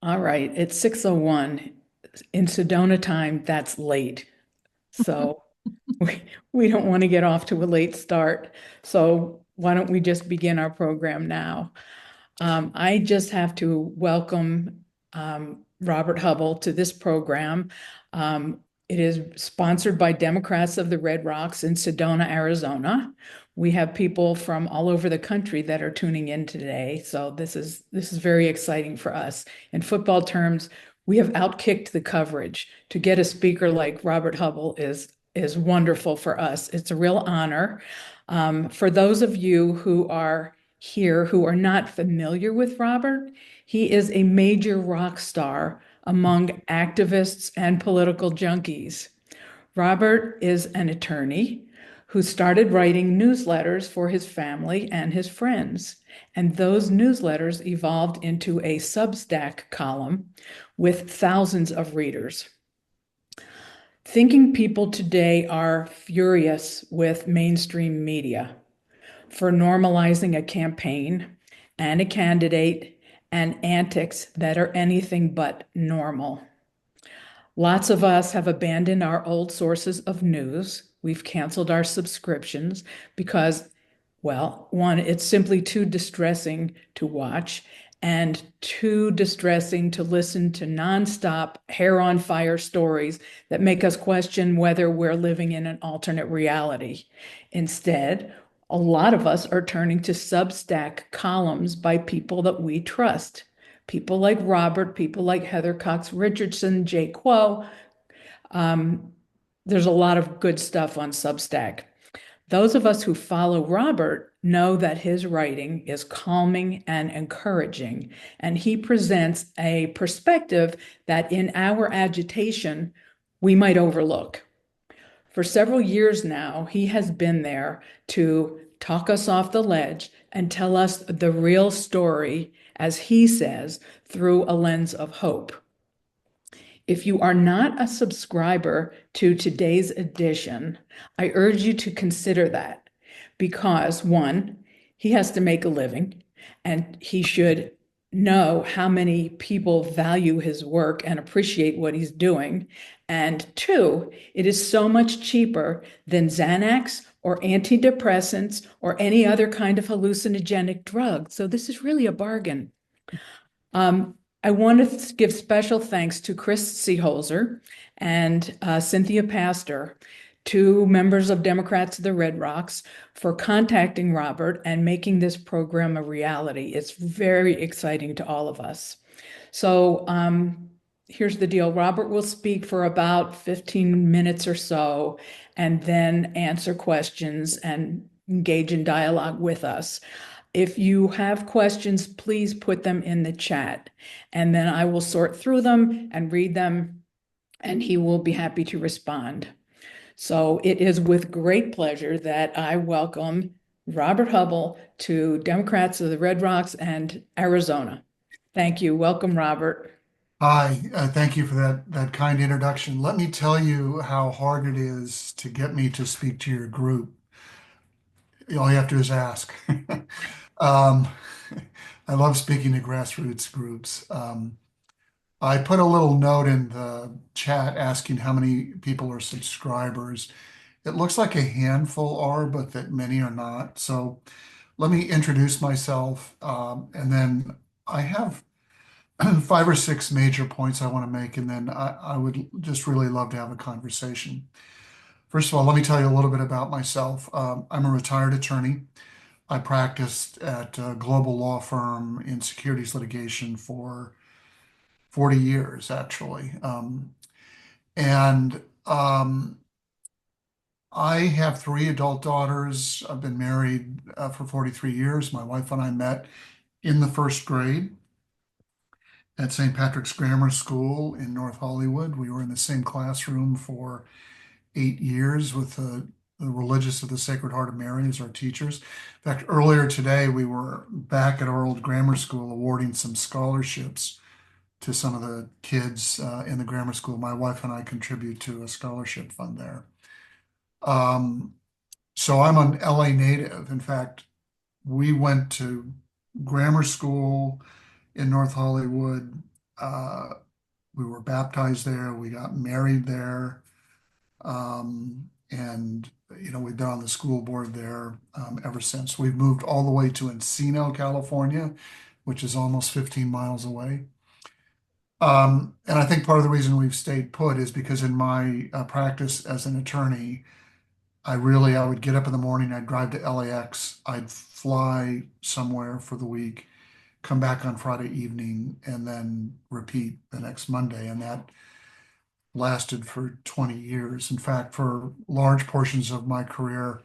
All right, it's 6:01. In Sedona time, that's late. So we, we don't want to get off to a late start. So why don't we just begin our program now? I just have to welcome Robert Hubbell to this program. It is sponsored by Democrats of the Red Rocks in Sedona, Arizona. We have people from all over the country that are tuning in today, so this is very exciting for us. In football terms, we have outkicked the coverage. To get a speaker like Robert Hubbell is wonderful for us. It's a real honor. For those of you who are here who are not familiar with Robert, he is a major rock star among activists and political junkies. Robert is an attorney who started writing newsletters for his family and his friends. And those newsletters evolved into a Substack column with thousands of readers. Thinking people today are furious with mainstream media for normalizing a campaign and a candidate and antics that are anything but normal. Lots of us have abandoned our old sources of news. We've canceled our subscriptions because, well, one, it's simply too distressing to watch and too distressing to listen to nonstop hair on fire stories that make us question whether we're living in an alternate reality. Instead, a lot of us are turning to Substack columns by people that we trust. People like Robert, people like Heather Cox Richardson, Jay Quo. Um, there's a lot of good stuff on Substack. Those of us who follow Robert know that his writing is calming and encouraging, and he presents a perspective that in our agitation we might overlook. For several years now, he has been there to talk us off the ledge and tell us the real story, as he says, through a lens of hope. If you are not a subscriber to today's edition, I urge you to consider that because one, he has to make a living and he should know how many people value his work and appreciate what he's doing. And two, it is so much cheaper than Xanax or antidepressants or any other kind of hallucinogenic drug. So this is really a bargain. Um, I want to give special thanks to Chris Seeholzer and Cynthia Pastor, two members of Democrats of the Red Rocks, for contacting Robert and making this program a reality. It's very exciting to all of us. So here's the deal. Robert will speak for about 15 minutes or so and then answer questions and engage in dialogue with us. If you have questions, please put them in the chat, and then I will sort through them and read them, and he will be happy to respond. So it is with great pleasure that I welcome Robert Hubbell to Democrats of the Red Rocks and Arizona. Thank you. Welcome, Robert. Hi, thank you for that kind introduction. Let me tell you how hard it is to get me to speak to your group. All you have to do is ask. Um, I love speaking to grassroots groups. I put a little note in the chat asking how many people are subscribers. It looks like a handful are, but that many are not. So let me introduce myself, and then I have five or six major points I want to make, and then I would just really love to have a conversation. First of all, let me tell you a little bit about myself. I'm a retired attorney. I practiced at a global law firm in securities litigation for 40 years, actually. And I have three adult daughters. I've been married for 43 years. My wife and I met in the first grade at St. Patrick's Grammar School in North Hollywood. We were in the same classroom for 8 years with the Religious of the Sacred Heart of Mary as our teachers. In fact, earlier today, we were back at our old grammar school awarding some scholarships to some of the kids in the grammar school. My wife and I contribute to a scholarship fund there. Um, so I'm an LA native. In fact, we went to grammar school in North Hollywood. Uh, we were baptized there. We got married there. And, we've been on the school board there ever since. We've moved all the way to Encino, California, which is almost 15 miles away. And I think part of the reason we've stayed put is because in my practice as an attorney, I would get up in the morning, I'd drive to LAX, I'd fly somewhere for the week, come back on Friday evening, and then repeat the next Monday. And that lasted for 20 years. In fact, for large portions of my career,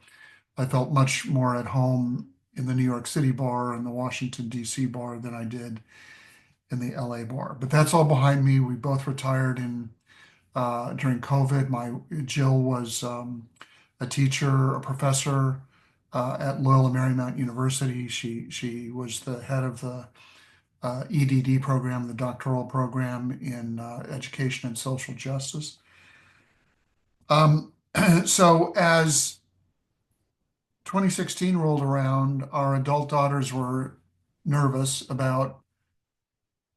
I felt much more at home in the New York City bar and the Washington, D.C. bar than I did in the LA bar. But that's all behind me. We both retired in during COVID. My Jill was a teacher, a professor at Loyola Marymount University. She was the head of the EDD program, the doctoral program in education and social justice. Um, so as 2016 rolled around, our adult daughters were nervous about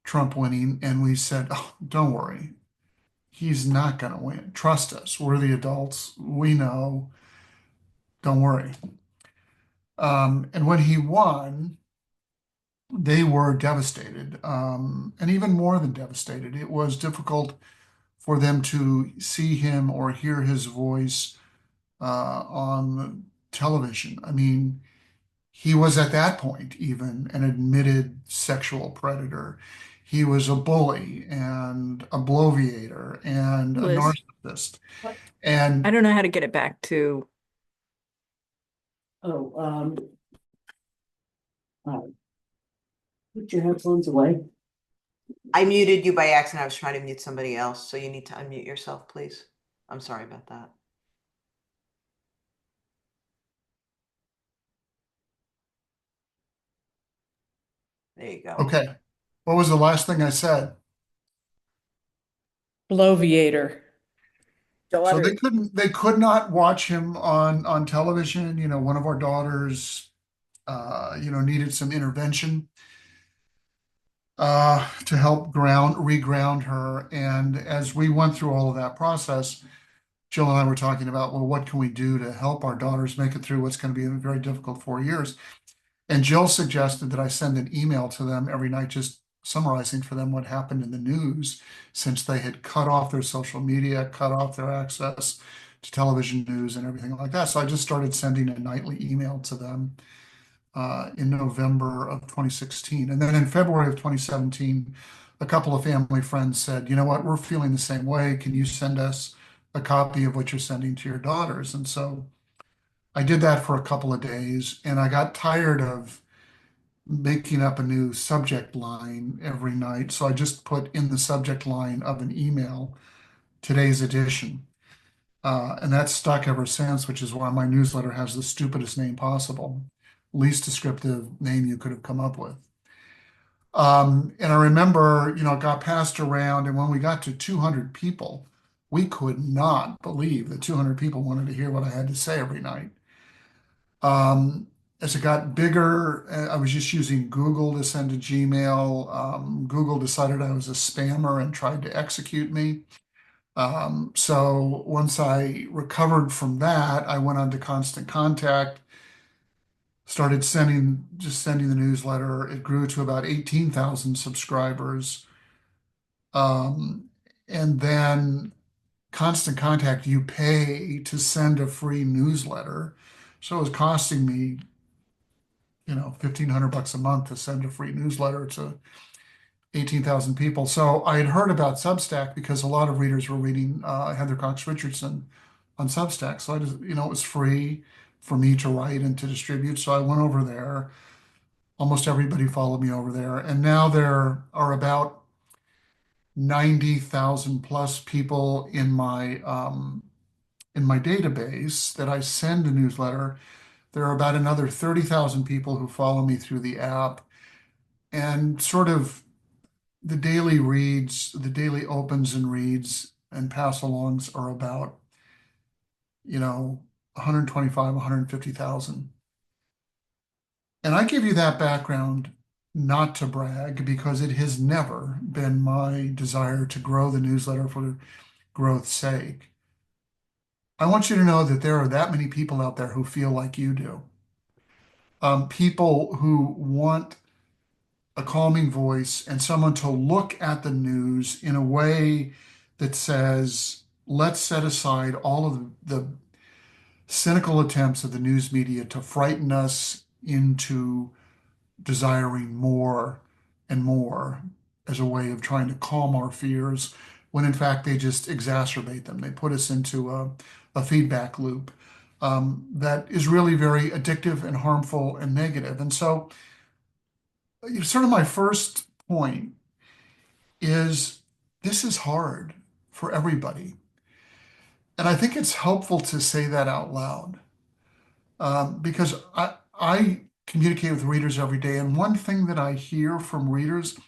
Trump winning, and we said, "Oh, don't worry, he's not going to win. Trust us. We're the adults. We know. Don't worry." And when he won, they were devastated, and even more than devastated. It was difficult for them to see him or hear his voice on television. I mean, he was at that point even an admitted sexual predator. He was a bully and a bloviator and a Liz, narcissist. What? I And don't know how to get it back to. Oh, put your headphones away. I muted you by accident. I was trying to mute somebody else, so you need to unmute yourself, please. I'm sorry about that. There you go. okay, what was the last thing I said? Bloviator. So Daughter. they could not watch him on television. One of our daughters, needed some intervention to help reground her. And as we went through all of that process, Jill and I were talking about, well, what can we do to help our daughters make it through what's going to be a very difficult 4 years? And Jill suggested that I send an email to them every night, just summarizing for them what happened in the news, since they had cut off their social media, cut off their access to television news and everything like that. So I just started sending a nightly email to them in November of 2016. And then in February of 2017, a couple of family friends said, you know what, we're feeling the same way. Can you send us a copy of what you're sending to your daughters? And so I did that for a couple of days, and I got tired of making up a new subject line every night. So I just put in the subject line of an email, today's edition. And that's stuck ever since, which is why my newsletter has the stupidest name possible, least descriptive name you could have come up with. And I remember, it got passed around, and when we got to 200 people, we could not believe that 200 people wanted to hear what I had to say every night. As it got bigger, I was just using Google to send a Gmail. Google decided I was a spammer and tried to execute me. So once I recovered from that, I went on to Constant Contact, started sending the newsletter. It grew to about 18,000 subscribers. And then Constant Contact, you pay to send a free newsletter. So it was costing me, $1,500 a month to send a free newsletter to 18,000 people. So I had heard about Substack because a lot of readers were reading Heather Cox Richardson on Substack. So I just, it was free for me to write and to distribute. So I went over there. Almost everybody followed me over there. And now there are about 90,000 plus people in my database that I send a newsletter. There are about another 30,000 people who follow me through the app, and sort of the daily reads, the daily opens and reads and pass alongs are about, 125, 150,000. And I give you that background not to brag because it has never been my desire to grow the newsletter for growth's sake. I want you to know that there are that many people out there who feel like you do. People who want a calming voice and someone to look at the news in a way that says, let's set aside all of the cynical attempts of the news media to frighten us into desiring more and more as a way of trying to calm our fears, when in fact they just exacerbate them. They put us into a feedback loop that is really very addictive and harmful and negative. And so, sort of my first point is this is hard for everybody. And I think it's helpful to say that out loud because I communicate with readers every day. And one thing that I hear from readers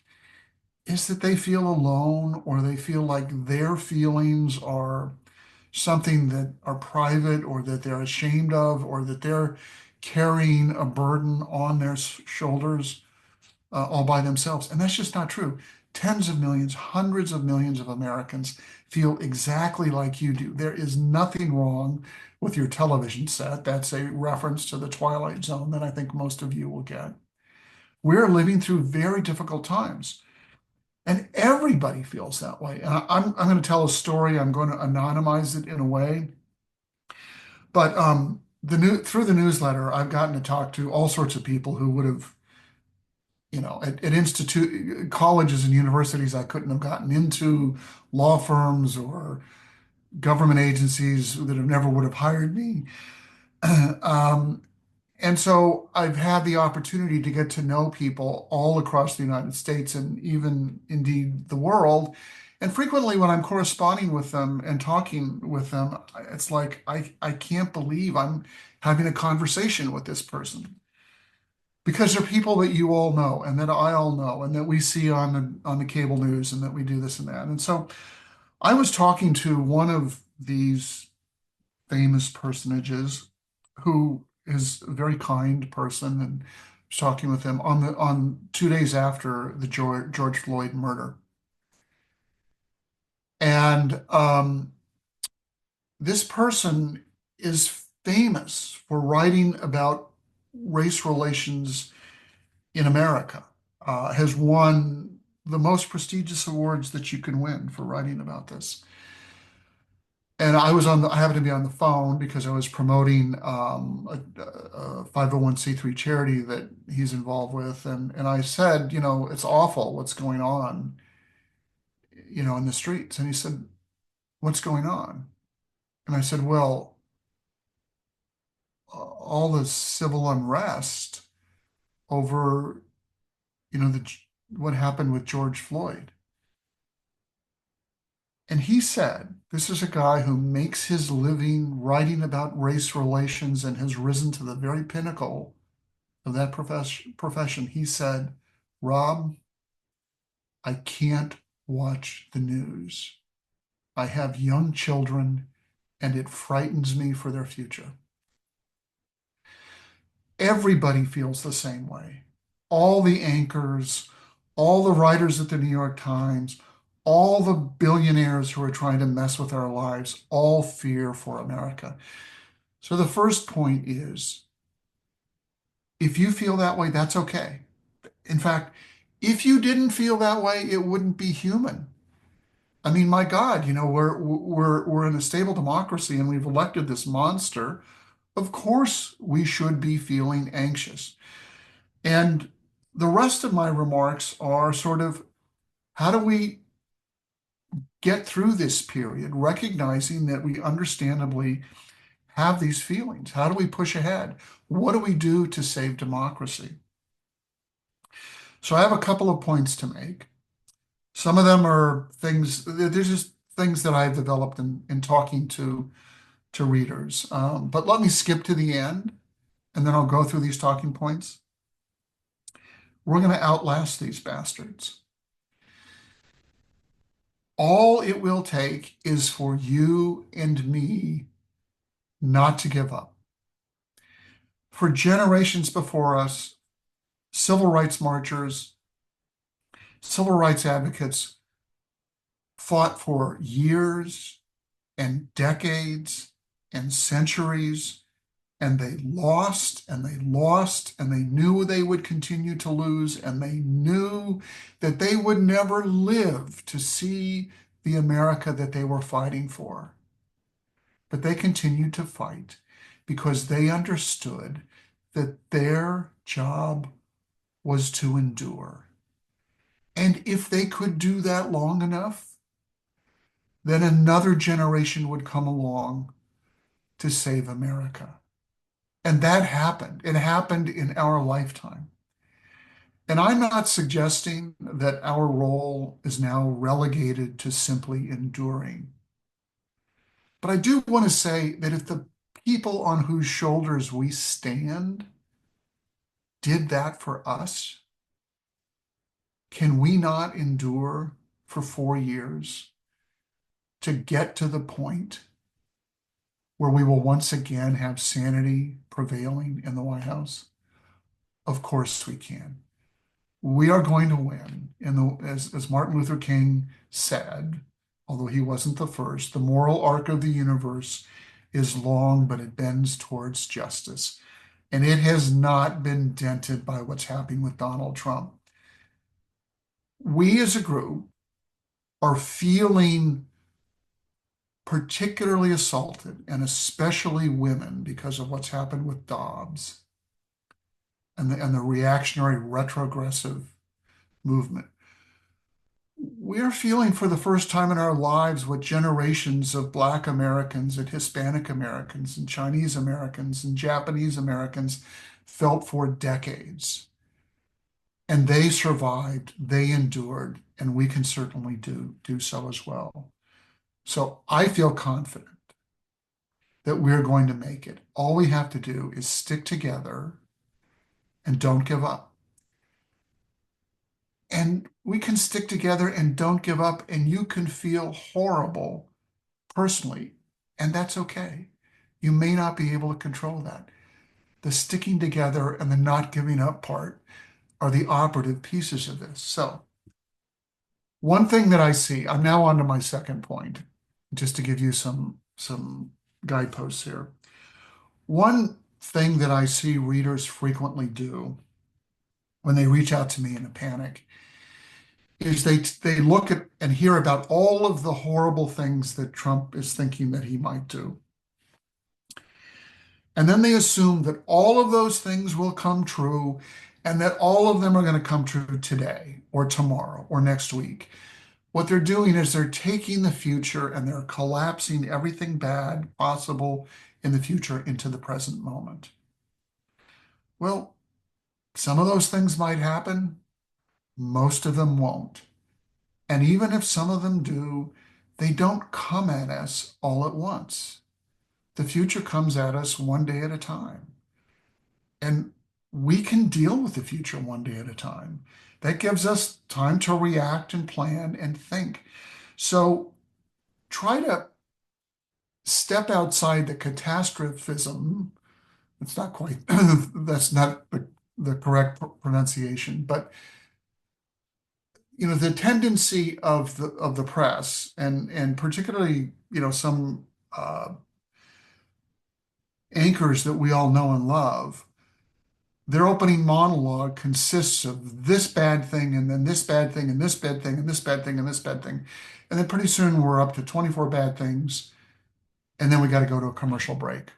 is that they feel alone or they feel like their feelings are something that are private or that they're ashamed of or that they're carrying a burden on their shoulders all by themselves. And that's just not true. Tens of millions, hundreds of millions of Americans feel exactly like you do. There is nothing wrong with your television set. That's a reference to the Twilight Zone that I think most of you will get. We're living through very difficult times. And everybody feels that way. And I'm going to tell a story. I'm going to anonymize it in a way. But through the newsletter, I've gotten to talk to all sorts of people who would have, at institute colleges and universities I couldn't have gotten into, law firms or government agencies that have never would have hired me. And so I've had the opportunity to get to know people all across the United States and even indeed the world. And frequently when I'm corresponding with them and talking with them, it's like I can't believe I'm having a conversation with this person. Because they're people that you all know and that I all know and that we see on the cable news and that we do this and that. And so I was talking to one of these famous personages who is a very kind person and was talking with him on 2 days after the George Floyd murder. And this person is famous for writing about race relations in America, has won the most prestigious awards that you can win for writing about this. And I happened to be on the phone because I was promoting a 501c3 charity that he's involved with. And I said, it's awful what's going on, in the streets. And he said, what's going on? And I said, well, all the civil unrest over, what happened with George Floyd. And he said, this is a guy who makes his living writing about race relations and has risen to the very pinnacle of that profession. He said, Rob, I can't watch the news. I have young children and it frightens me for their future. Everybody feels the same way. All the anchors, all the writers at the New York Times, all the billionaires who are trying to mess with our lives, all fear for America. So the first point is, if you feel that way, that's okay. In fact, if you didn't feel that way, it wouldn't be human. I mean, my God, we're in a stable democracy and we've elected this monster. Of course, we should be feeling anxious. And the rest of my remarks are sort of, how do we get through this period, recognizing that we understandably have these feelings? How do we push ahead? What do we do to save democracy? So I have a couple of points to make. Some of them are there's just things that I've developed in talking to readers. But let me skip to the end, and then I'll go through these talking points. We're going to outlast these bastards. All it will take is for you and me not to give up. For generations before us, civil rights marchers, civil rights advocates fought for years and decades and centuries, and they lost and they lost, and they knew they would continue to lose, and they knew that they would never live to see the America that they were fighting for. But they continued to fight because they understood that their job was to endure. And if they could do that long enough, then another generation would come along to save America. And that happened. It happened in our lifetime. And I'm not suggesting that our role is now relegated to simply enduring. But I do want to say that if the people on whose shoulders we stand did that for us, can we not endure for 4 years to get to the point where we will once again have sanity prevailing in the White House? Of course we can. We are going to win. As Martin Luther King said, although he wasn't the first, the moral arc of the universe is long, but it bends towards justice. And it has not been dented by what's happening with Donald Trump. We as a group are feeling particularly assaulted, and especially women, because of what's happened with Dobbs and the reactionary retrogressive movement. We are feeling for the first time in our lives what generations of Black Americans and Hispanic Americans and Chinese Americans and Japanese Americans felt for decades. And they survived, they endured, and we can certainly do so as well. So I feel confident that we're going to make it. All we have to do is stick together and don't give up. And we can stick together and don't give up, and you can feel horrible personally, and that's okay. You may not be able to control that. The sticking together and the not giving up part are the operative pieces of this. So one thing that I see, I'm now on to my second point, just to give you some guideposts here. One thing that I see readers frequently do when they reach out to me in a panic is they look at and hear about all of the horrible things that Trump is thinking that he might do. And then they assume that all of those things will come true, and that all of them are going to come true today or tomorrow or next week. What they're doing is they're taking the future and they're collapsing everything bad possible in the future into the present moment. Well, some of those things might happen. Most of them won't. And even if some of them do, they don't come at us all at once. The future comes at us one day at a time. And we can deal with the future one day at a time. That gives us time to react and plan and think. So try to step outside the catastrophism. It's not quite, that's not the correct pronunciation, but the tendency of the press and particularly some anchors that we all know and love, their opening monologue consists of this bad thing and then this bad thing and this bad thing and this bad thing and this bad thing. And then pretty soon we're up to 24 bad things, and then we got to go to a commercial break.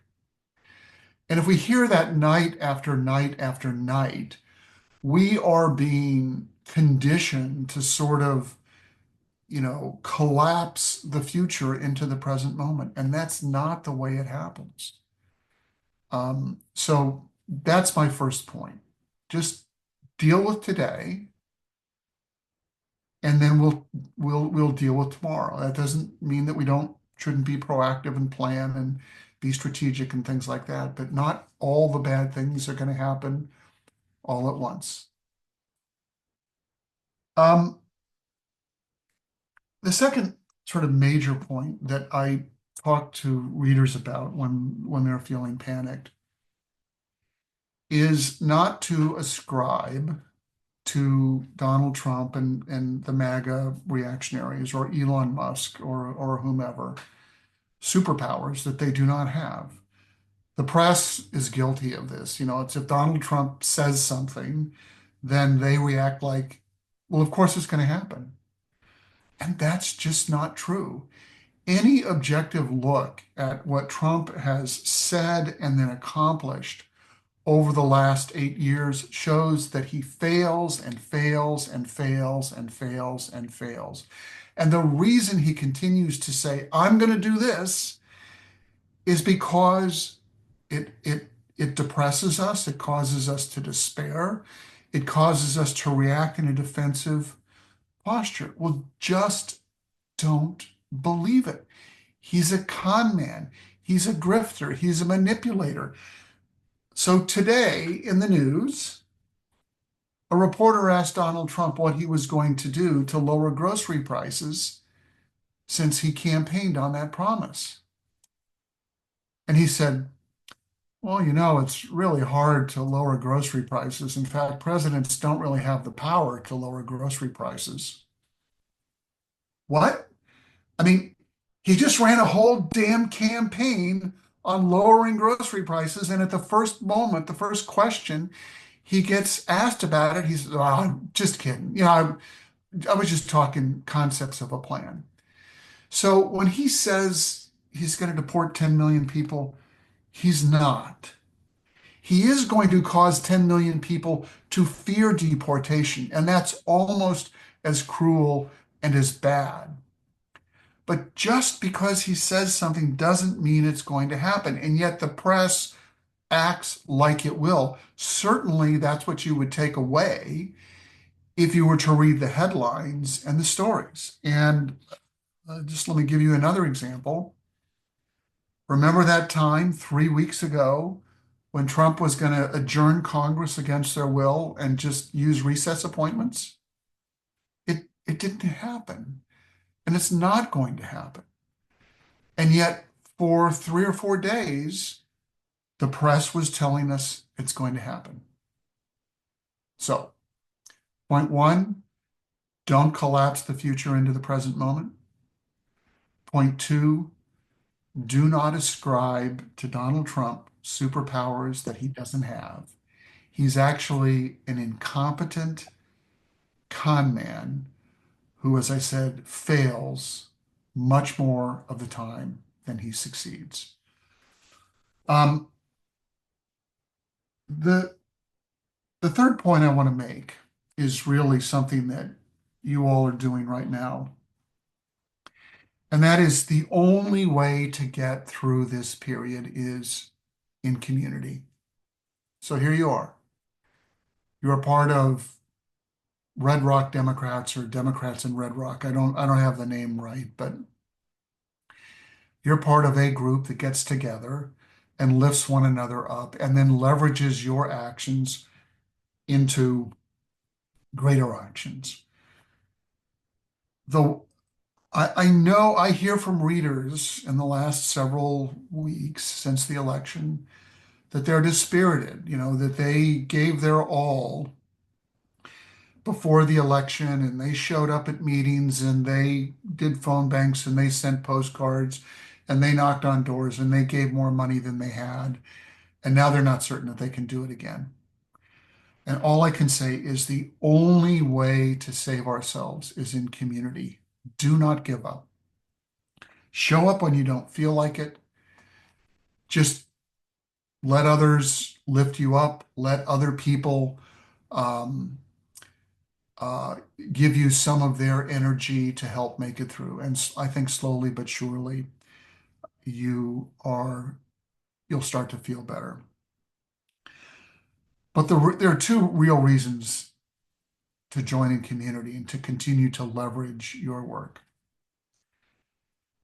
And if we hear that night after night after night, we are being conditioned to sort of collapse the future into the present moment. And that's not the way it happens. So that's my first point. Just deal with today, and then we'll deal with tomorrow. That doesn't mean that we shouldn't be proactive and plan and be strategic and things like that, but not all the bad things are going to happen all at once. The second sort of major point that I talk to readers about when they're feeling panicked is not to ascribe to Donald Trump and the MAGA reactionaries or Elon Musk or whomever superpowers that they do not have. The press is guilty of this. It's if Donald Trump says something, then they react like, well, of course it's going to happen. And that's just not true. Any objective look at what Trump has said and then accomplished over the last 8 years shows that he fails and fails and fails and fails and fails. And the reason he continues to say, I'm going to do this, is because it depresses us, it causes us to despair, it causes us to react in a defensive posture. Well, just don't believe it. He's a con man. He's a grifter. He's a manipulator. So today in the news, a reporter asked Donald Trump what he was going to do to lower grocery prices since he campaigned on that promise. And he said, well, it's really hard to lower grocery prices. In fact, presidents don't really have the power to lower grocery prices. What? I mean, he just ran a whole damn campaign on lowering grocery prices. And at the first moment, the first question he gets asked about it, he says, oh, I'm just kidding. I was just talking concepts of a plan. So when he says he's going to deport 10 million people, he's not. He is going to cause 10 million people to fear deportation, and that's almost as cruel and as bad. But just because he says something doesn't mean it's going to happen, and yet the press acts like it will. Certainly, that's what you would take away if you were to read the headlines and the stories. And just let me give you another example. Remember that time 3 weeks ago when Trump was going to adjourn Congress against their will and just use recess appointments? It didn't happen, and it's not going to happen. And yet, for 3 or 4 days, the press was telling us it's going to happen. So, point one, don't collapse the future into the present moment. Point two, do not ascribe to Donald Trump superpowers that he doesn't have. He's actually an incompetent con man who, as I said, fails much more of the time than he succeeds. The third point I want to make is really something that you all are doing right now. And that is the only way to get through this period is in community. So here you are. You're a part of Red Rock Democrats or Democrats in Red Rock. I don't have the name right, but you're part of a group that gets together and lifts one another up and then leverages your actions into greater actions. Though I know I hear from readers in the last several weeks since the election that they're dispirited, that they gave their all before the election and they showed up at meetings and they did phone banks and they sent postcards and they knocked on doors and they gave more money than they had. And now they're not certain that they can do it again. And all I can say is the only way to save ourselves is in community. Do not give up. Show up when you don't feel like it. Just let others lift you up. Let other people give you some of their energy to help make it through. And I think slowly but surely you'll start to feel better. But there are two real reasons to join in community and to continue to leverage your work.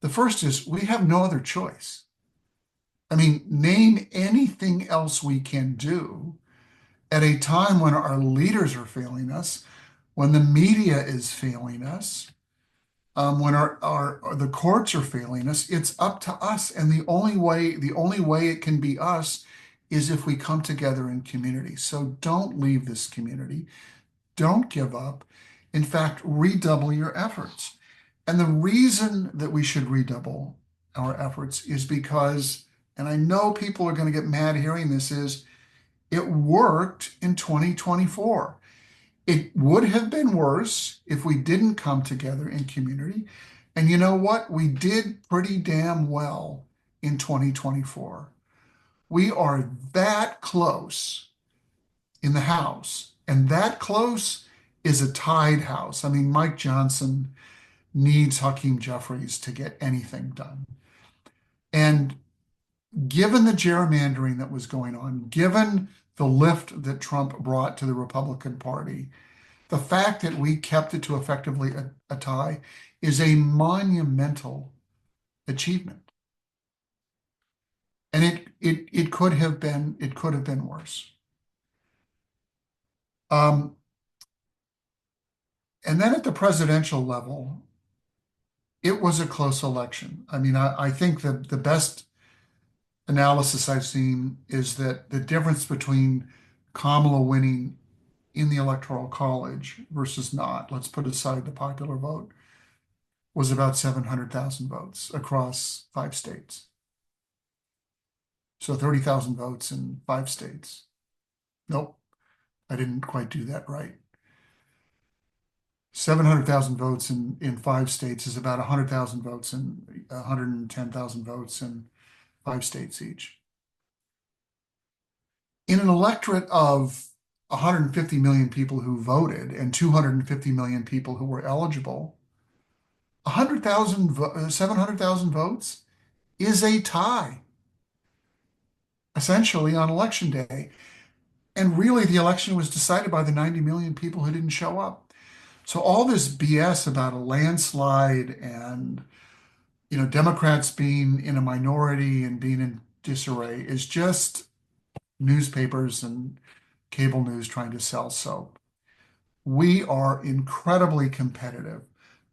The first is we have no other choice. I mean, name anything else we can do at a time when our leaders are failing us, when the media is failing us, when the courts are failing us. It's up to us, and the only way it can be us is if we come together in community. So don't leave this community. Don't give up. In fact, redouble your efforts. And the reason that we should redouble our efforts is because, and I know people are going to get mad hearing this, is it worked in 2024. It would have been worse if we didn't come together in community. And you know what? We did pretty damn well in 2024. We are that close in the House, and that close is a tied House. I mean, Mike Johnson needs Hakeem Jeffries to get anything done. And given the gerrymandering that was going on, given the lift that Trump brought to the Republican Party, the fact that we kept it to effectively a tie is a monumental achievement. And it could have been worse. And then at the presidential level, it was a close election. I mean, I think that the best analysis I've seen is that the difference between Kamala winning in the Electoral College versus not, let's put aside the popular vote, was about 700,000 votes across 5 states. So 30,000 votes in 5 states. Nope, I didn't quite do that right. 700,000 votes in 5 states is about 100,000 votes and 110,000 votes in 5 states each. In an electorate of 150 million people who voted and 250 million people who were eligible, 700,000 votes is a tie, essentially, on election day. And really, the election was decided by the 90 million people who didn't show up. So all this BS about a landslide and, Democrats being in a minority and being in disarray is just newspapers and cable news trying to sell soap. We are incredibly competitive.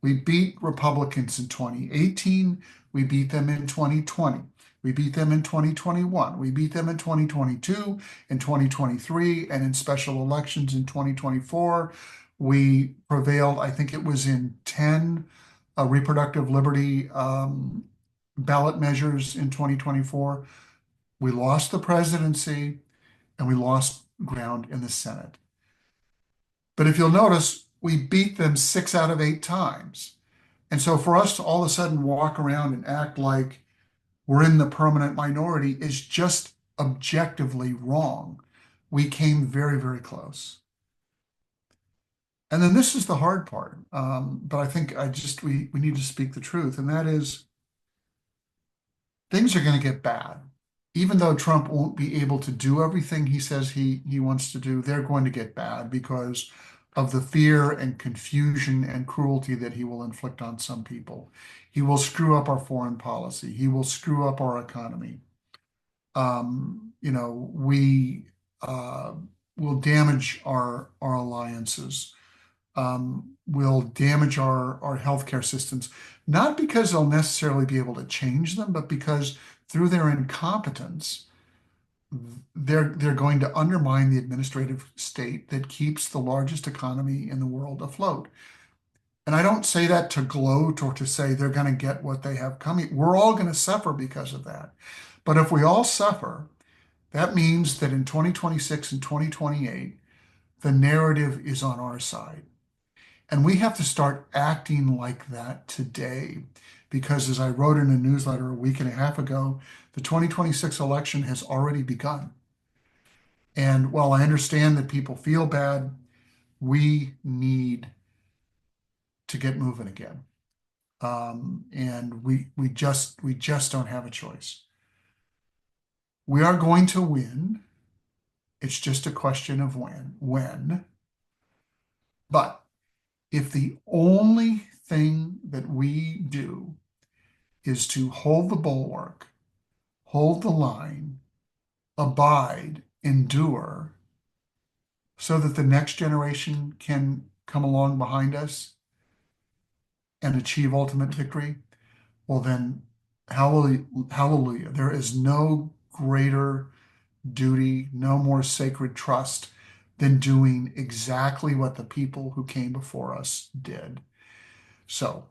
We beat Republicans in 2018. We beat them in 2020. We beat them in 2021. We beat them in 2022, in 2023, and in special elections in 2024. We prevailed, I think it was in 10 reproductive liberty ballot measures in 2024. We lost the presidency and we lost ground in the Senate. But if you'll notice, we beat them 6 out of 8 times. And so for us to all of a sudden walk around and act like we're in the permanent minority is just objectively wrong. We came very, very close. And then this is the hard part. But I think we need to speak the truth. And that is, things are going to get bad. Even though Trump won't be able to do everything he says he wants to do, they're going to get bad because of the fear and confusion and cruelty that he will inflict on some people. He will screw up our foreign policy. He will screw up our economy. We will damage our alliances. Will damage our healthcare systems, not because they'll necessarily be able to change them, but because through their incompetence, they're going to undermine the administrative state that keeps the largest economy in the world afloat. And I don't say that to gloat or to say they're going to get what they have coming. We're all going to suffer because of that. But if we all suffer, that means that in 2026 and 2028, the narrative is on our side. And we have to start acting like that today. Because as I wrote in a newsletter a week and a half ago, the 2026 election has already begun. And while I understand that people feel bad, we need to get moving again. And we just don't have a choice. We are going to win. It's just a question of when. But if the only thing that we do is to hold the bulwark, hold the line, abide, endure, so that the next generation can come along behind us and achieve ultimate victory, well then, hallelujah. There is no greater duty, no more sacred trust than doing exactly what the people who came before us did. So,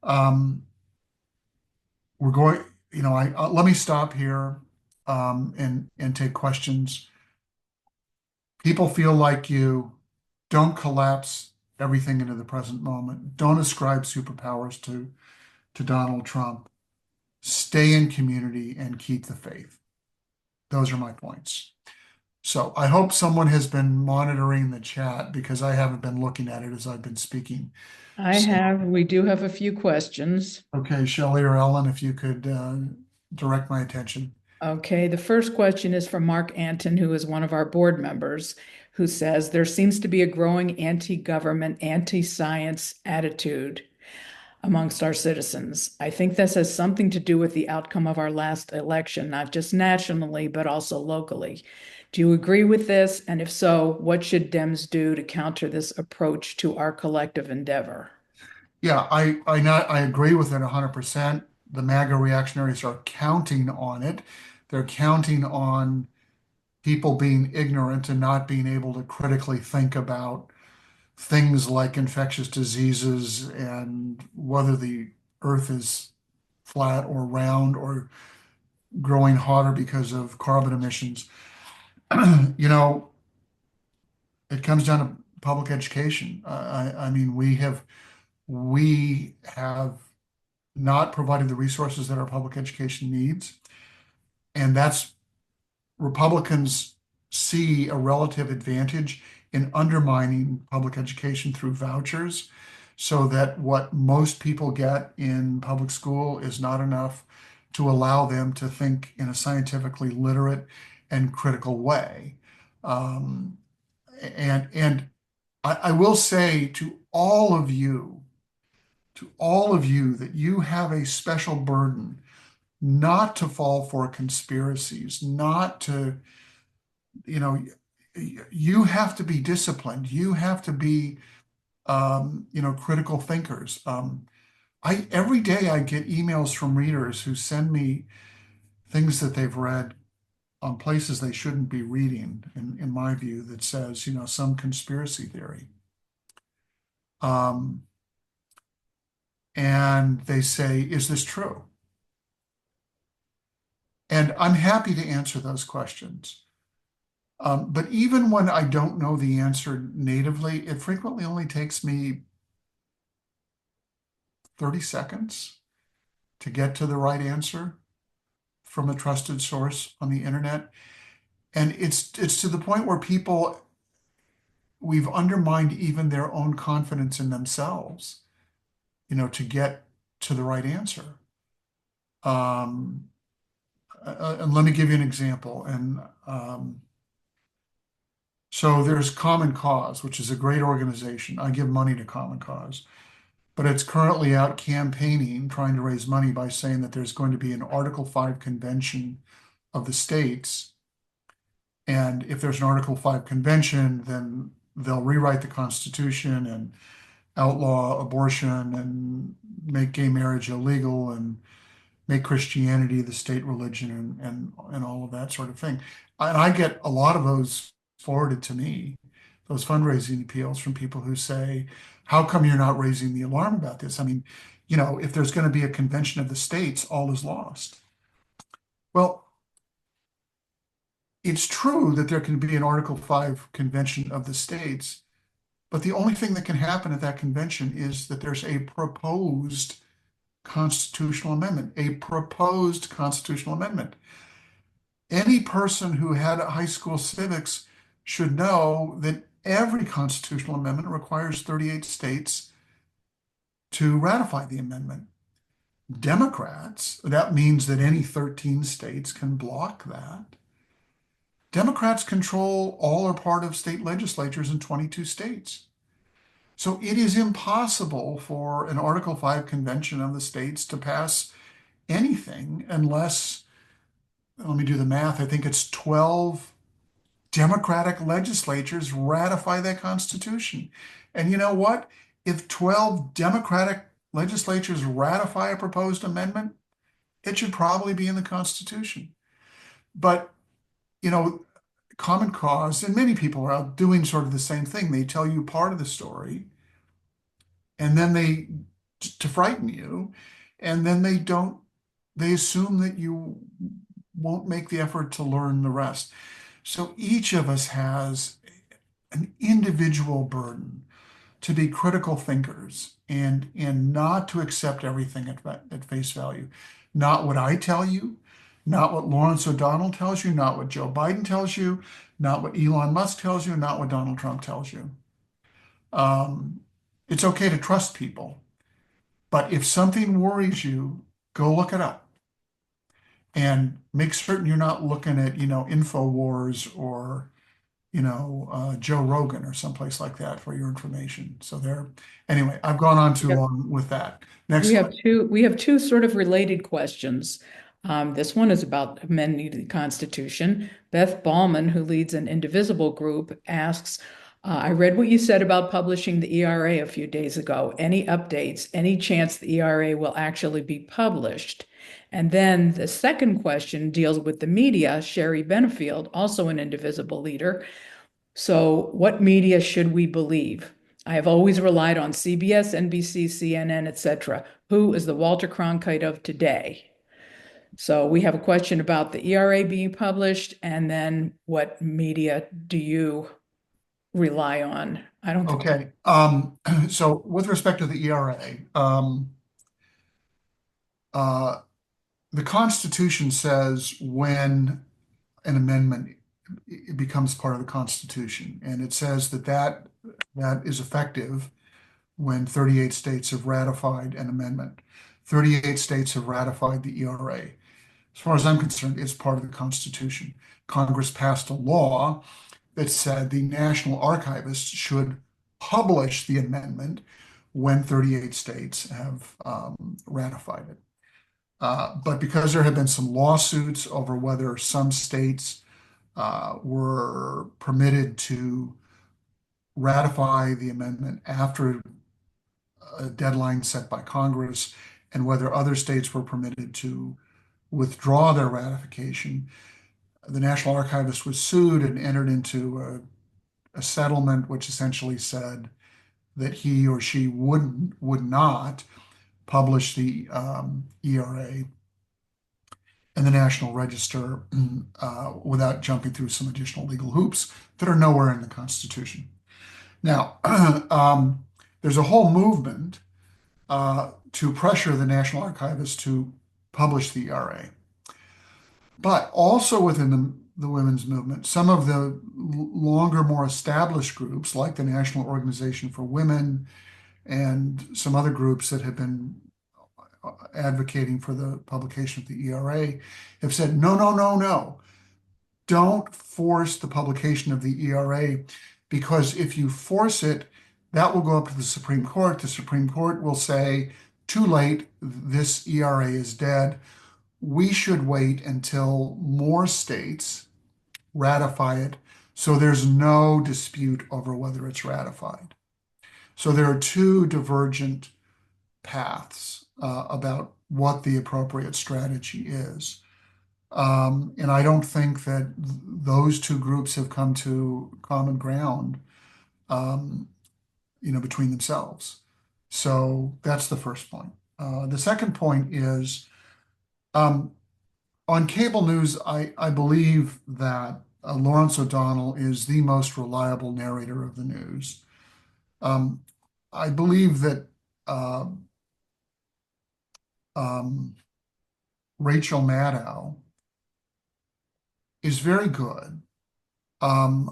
we're going, let me stop here, and take questions. People feel like you. Don't collapse everything into the present moment. Don't ascribe superpowers to Donald Trump. Stay in community and keep the faith. Those are my points. So I hope someone has been monitoring the chat because I haven't been looking at it as I've been speaking. We do have a few questions. Okay, Shelley or Ellen, if you could direct my attention. Okay, the first question is from Mark Anton, who is one of our board members, who says there seems to be a growing anti-government, anti-science attitude amongst our citizens. I think this has something to do with the outcome of our last election, not just nationally, but also locally. Do you agree with this? And if so, what should Dems do to counter this approach to our collective endeavor? Yeah, I agree with it 100%. The MAGA reactionaries are counting on it. They're counting on people being ignorant and not being able to critically think about things like infectious diseases and whether the earth is flat or round or growing hotter because of carbon emissions. You know, it comes down to public education. I mean, we have not provided the resources that our public education needs, and that's Republicans see a relative advantage in undermining public education through vouchers so that what most people get in public school is not enough to allow them to think in a scientifically literate and critical way. Um, and I will say to all of you that you have a special burden not to fall for conspiracies, not to, you know, you have to be disciplined. You have to be, critical thinkers. Every day I get emails from readers who send me things that they've read on places they shouldn't be reading, in my view, that says, some conspiracy theory. Um, and they say, is this true? And I'm happy to answer those questions. But even when I don't know the answer natively, it frequently only takes me 30 seconds to get to the right answer from a trusted source on the internet. And it's to the point where we've undermined even their own confidence in themselves, to get to the right answer. And let me give you an example. And so there's Common Cause, which is a great organization. I give money to Common Cause, but it's currently out campaigning, trying to raise money by saying that there's going to be an Article 5 convention of the states. And if there's an Article 5 convention, then they'll rewrite the Constitution and outlaw abortion and make gay marriage illegal and make Christianity the state religion and all of that sort of thing. And I get a lot of those forwarded to me, those fundraising appeals from people who say, how come you're not raising the alarm about this? I mean, if there's going to be a convention of the states, all is lost. Well, it's true that there can be an Article 5 convention of the states, but the only thing that can happen at that convention is that there's a proposed constitutional amendment, Any person who had high school civics should know that every constitutional amendment requires 38 states to ratify the amendment. Democrats, that means that any 13 states can block that. Democrats control all or part of state legislatures in 22 states. So it is impossible for an Article 5 convention of the states to pass anything unless, let me do the math, I think it's 12 Democratic legislatures ratify that Constitution. And you know what? If 12 Democratic legislatures ratify a proposed amendment, it should probably be in the Constitution. But you know, Common Cause and many people are out doing sort of the same thing. They tell you part of the story, and then to frighten you, and then they assume that you won't make the effort to learn the rest. So each of us has an individual burden to be critical thinkers and not to accept everything at face value. Not what I tell you, not what Lawrence O'Donnell tells you, not what Joe Biden tells you, not what Elon Musk tells you, not what Donald Trump tells you. Um, it's okay to trust people, but if something worries you, go look it up and make certain you're not looking at, InfoWars or Joe Rogan or someplace like that for your information. Anyway, I've gone on too Yep. long with that. Next We have question. two sort of related questions. This one is about amending the Constitution. Beth Ballman, who leads an Indivisible group, asks, I read what you said about publishing the ERA a few days ago. Any updates? Any chance the ERA will actually be published? And then the second question deals with the media. Sherry Benefield, also an Indivisible leader. So, what media should we believe? I have always relied on CBS, NBC, CNN, etc. Who is the Walter Cronkite of today? So, we have a question about the ERA being published, and then what media do you rely on? I don't think. Okay. So with respect to the ERA, uh, the Constitution says when an amendment it becomes part of the Constitution, and it says that is effective when 38 states have ratified an amendment. 38 states have ratified the ERA. As far as I'm concerned, it's part of the Constitution. Congress passed a law that said the National Archivist should publish the amendment when 38 states have ratified it. But because there have been some lawsuits over whether some states were permitted to ratify the amendment after a deadline set by Congress and whether other states were permitted to withdraw their ratification, the National Archivist was sued and entered into a settlement which essentially said that he or she would not publish the ERA in the National Register without jumping through some additional legal hoops that are nowhere in the Constitution. Now, there's a whole movement to pressure the National Archivist to publish the ERA. But also within the women's movement, some of the longer, more established groups, like the National Organization for Women and some other groups that have been advocating for the publication of the ERA, have said, no, no, no, no. Don't force the publication of the ERA, because if you force it, that will go up to the Supreme Court. The Supreme Court will say, too late, this ERA is dead. We should wait until more states ratify it so there's no dispute over whether it's ratified. So there are two divergent paths about what the appropriate strategy is. And I don't think that those two groups have come to common ground, between themselves. So that's the first point. The second point is on cable news, I believe that Lawrence O'Donnell is the most reliable narrator of the news. I believe that Rachel Maddow is very good. I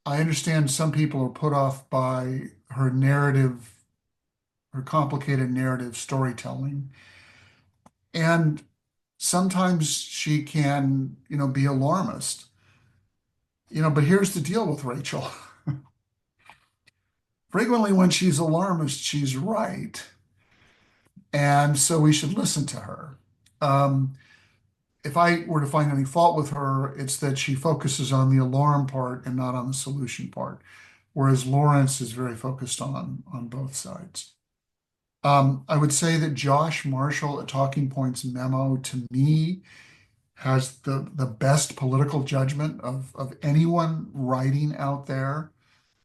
understand some people are put off by her narrative, her complicated narrative storytelling. And sometimes she can, be alarmist. But here's the deal with Rachel. Frequently when she's alarmist, she's right. And so we should listen to her. If I were to find any fault with her, it's that she focuses on the alarm part and not on the solution part, whereas Lawrence is very focused on both sides. I would say that Josh Marshall at Talking Points memo to me has the best political judgment of anyone writing out there.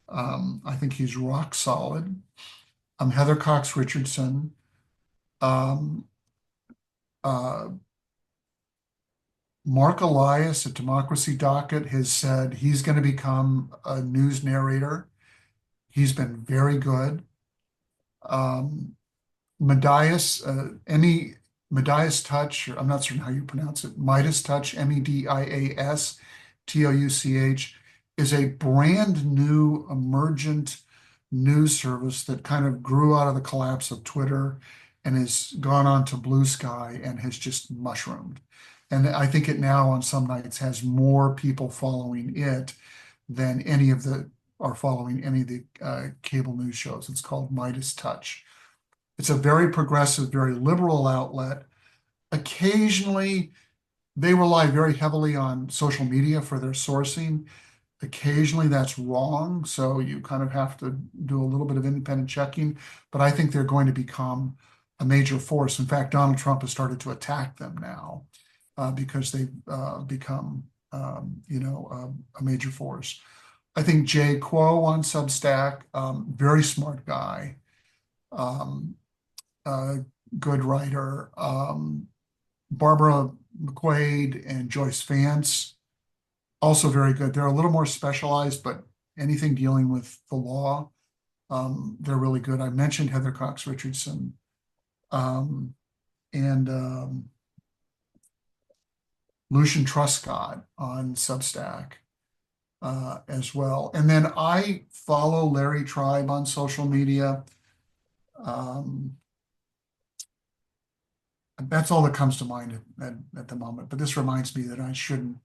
I think he's rock solid. Heather Cox Richardson. Um, uh, Mark Elias at Democracy Docket has said he's going to become a news narrator. He's been very good. Um, Medias, Medias Touch, I'm not certain how you pronounce it, Midas Touch, Medias Touch, is a brand new emergent news service that kind of grew out of the collapse of Twitter and has gone on to Blue Sky and has just mushroomed. And I think it now on some nights has more people following it than any of the are following any of the cable news shows. It's called Midas Touch. It's a very progressive, very liberal outlet. Occasionally, they rely very heavily on social media for their sourcing. Occasionally, that's wrong. So you kind of have to do a little bit of independent checking. But I think they're going to become a major force. In fact, Donald Trump has started to attack them now because they've become, a major force. I think Jay Kuo on Substack, very smart guy. Good writer. Barbara McQuaid and Joyce Vance, also very good. They're a little more specialized, but anything dealing with the law, they're really good. I mentioned Heather Cox Richardson and Lucian Truscott on Substack as well. And then I follow Larry Tribe on social media. That's all that comes to mind at the moment. But this reminds me that I should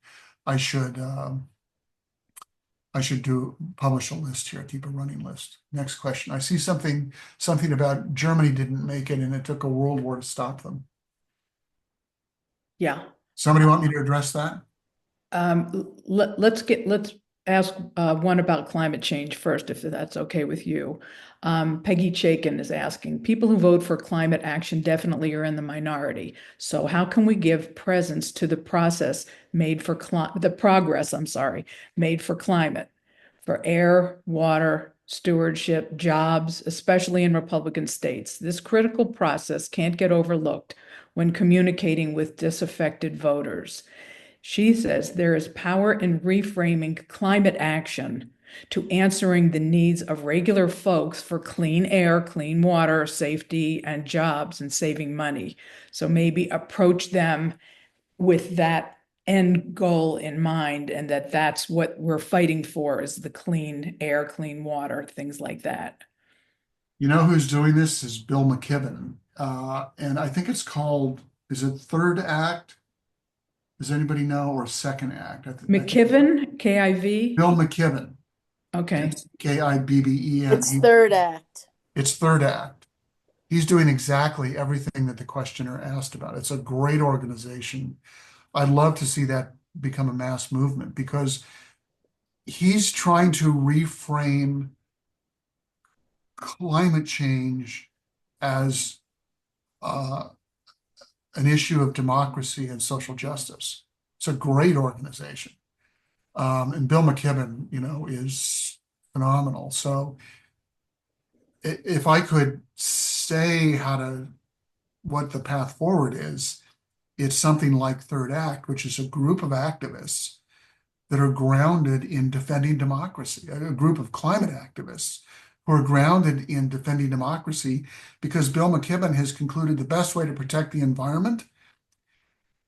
publish a list here, keep a running list. Next question. I see something about Germany didn't make it and it took a world war to stop them. Yeah. Somebody want me to address that? Let's ask one about climate change first, if that's okay with you. Peggy Chaikin is asking, people who vote for climate action definitely are in the minority. So how can we give presence to the progress made for climate, for air, water, stewardship, jobs, especially in Republican states? This critical process can't get overlooked when communicating with disaffected voters. She says there is power in reframing climate action to answering the needs of regular folks for clean air, clean water, safety, and jobs, and saving money. So maybe approach them with that end goal in mind, and that's what we're fighting for, is the clean air, clean water, things like that. You know who's doing this is Bill McKibben. And I think it's called, is it Third Act? Does anybody know, or Second Act? McKibben, K-I-V? Bill McKibben. Okay. It's Kibben. It's Third Act. It's Third Act. He's doing exactly everything that the questioner asked about. It's a great organization. I'd love to see that become a mass movement because he's trying to reframe climate change as an issue of democracy and social justice. It's a great organization. And Bill McKibben, is phenomenal. So if I could say what the path forward is, it's something like Third Act, which is a group of activists that are grounded in defending democracy, a group of climate activists who are grounded in defending democracy because Bill McKibben has concluded the best way to protect the environment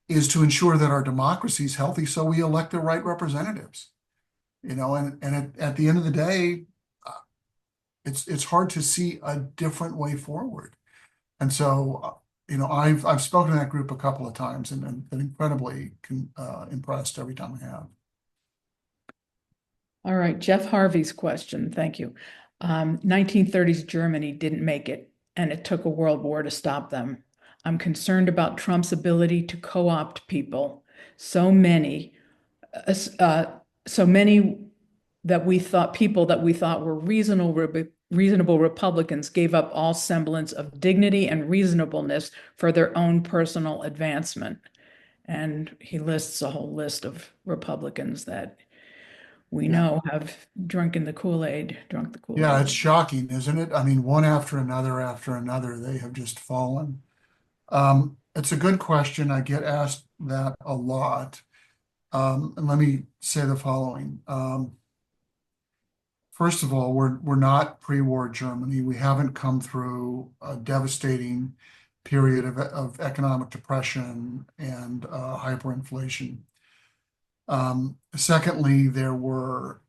is to ensure that our democracy is healthy so we elect the right representatives. And at the end of the day, it's hard to see a different way forward. And so, I've spoken to that group a couple of times and been incredibly impressed every time I have. All right, Jeff Harvey's question. Thank you. 1930s Germany didn't make it, and it took a world war to stop them. I'm concerned about Trump's ability to co-opt people. So many that we thought were reasonable Republicans gave up all semblance of dignity and reasonableness for their own personal advancement. And he lists a whole list of Republicans that we Yeah. know have drunk the Kool-Aid. Yeah, it's shocking, isn't it? I mean, one after another, they have just fallen. It's a good question. I get asked that a lot. And let me say the following. First of all, we're not pre-war Germany. We haven't come through a devastating period of economic depression and hyperinflation. Secondly, there were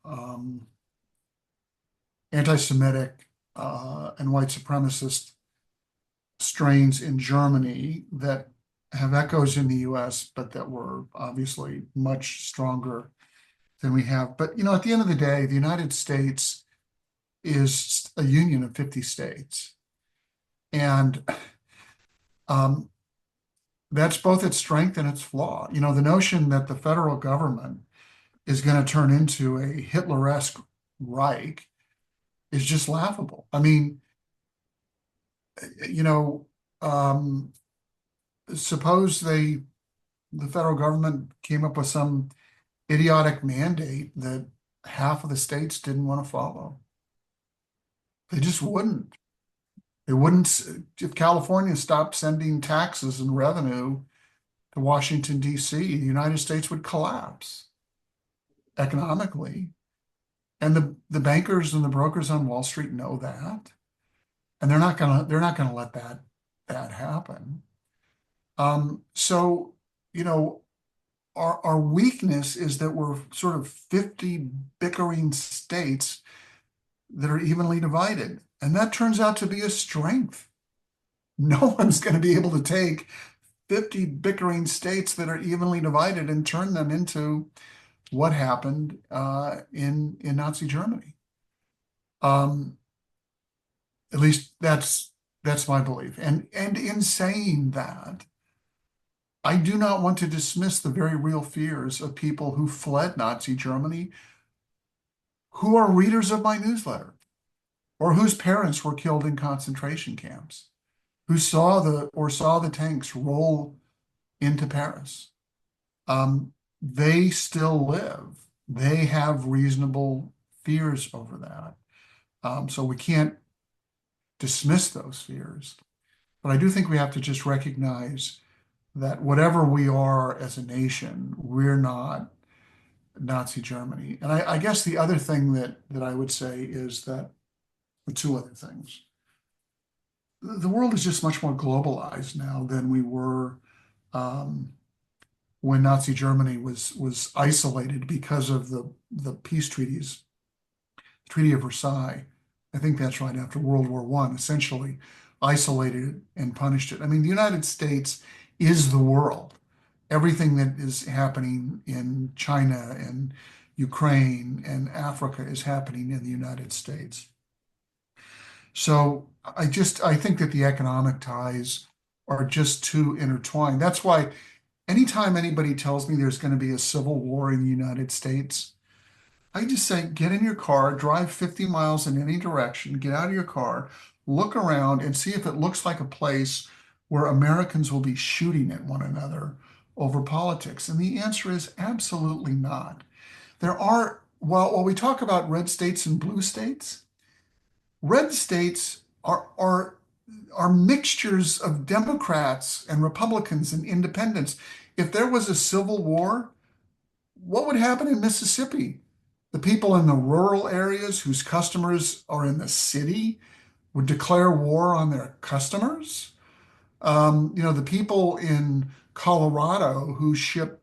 anti-Semitic and white supremacist strains in Germany that have echoes in the US, but that were obviously much stronger than we have. But, at the end of the day, the United States is a union of 50 states. And that's both its strength and its flaw. The notion that the federal government is going to turn into a Hitler-esque Reich is just laughable. I mean, suppose the federal government came up with some idiotic mandate that half of the states didn't want to follow. They just wouldn't. They wouldn't. If California stopped sending taxes and revenue to Washington, D.C., the United States would collapse economically. And the bankers and the brokers on Wall Street know that. And they're not gonna let that happen. So, our weakness is that we're sort of 50 bickering states that are evenly divided. And that turns out to be a strength. No one's going to be able to take 50 bickering states that are evenly divided and turn them into what happened in Nazi Germany. At least that's my belief. And in saying that, I do not want to dismiss the very real fears of people who fled Nazi Germany, who are readers of my newsletter, or whose parents were killed in concentration camps, who saw the tanks roll into Paris. They still live. They have reasonable fears over that. So we can't dismiss those fears. But I do think we have to just recognize that whatever we are as a nation, we're not Nazi Germany. And I guess the other thing that I would say is that, two other things. The world is just much more globalized now than we were when Nazi Germany was isolated because of the peace treaties. Treaty of Versailles, I think that's right after World War I, essentially isolated it and punished it. I mean, the United States is the world. Everything that is happening in China and Ukraine and Africa is happening in the United States. So I think that the economic ties are just too intertwined. That's why anytime anybody tells me there's going to be a civil war in the United States, I just say, get in your car, drive 50 miles in any direction, get out of your car, look around and see if it looks like a place where Americans will be shooting at one another over politics. And the answer is absolutely not. While we talk about red states and blue states, red states are mixtures of Democrats and Republicans and independents. If there was a civil war, what would happen in Mississippi? The people in the rural areas whose customers are in the city would declare war on their customers. The people in Colorado who ship,